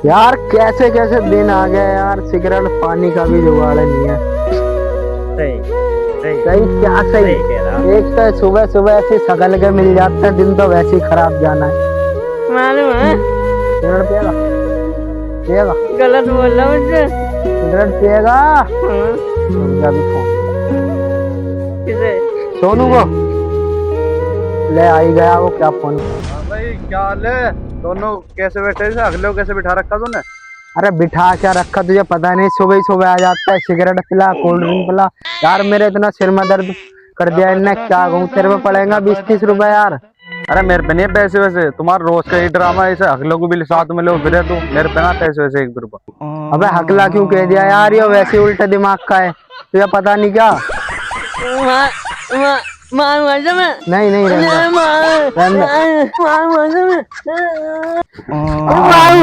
यार कैसे कैसे दिन आ गए यार, सिगरेट पानी का भी जुगाड़ नहीं है। सही सही सही क्या सही? कह रहा। एक तो सुबह सुबह ऐसे सगल के मिल जाते हैं, दिन तो वैसे ही खराब जाना है। मालूम है सिगरेट पिएगा? पिएगा? गलत बोल रहा मुझसे। सिगरेट पिएगा? हाँ, उनका भी फोन किसे? सोनू को ले आई गया वो क्या फोन। हाँ भाई, क्या हाल है? दोनों कैसे बैठे थे? अगले को कैसे बिठा रखा तूने? अरे बिठा क्या रखा, तुझे पता नहीं, सुबह ही सुबह आ जाता है, सिगरेट पिला, कोल्ड ड्रिंक पिला। यार मेरे इतना सिर में दर्द कर दिया इनने, क्या कहूँ। तेरे में पड़ेगा 20-30 रुपए यार। अरे मेरे पे नहीं है पैसे वैसे, तुम्हारा रोज का ही ड्रामा है। ऐसे अगले को भी साथ में लो फिर तू, मेरे पे ना पैसे वैसे 1 रुपया। अबे हकला क्यों कह दिया यार, ये वैसे उल्टे दिमाग का है, तुझे पता नहीं क्या। मार मार मार मजा में। नहीं नहीं रहने दे, मार रहने दे। मार मजा में। मार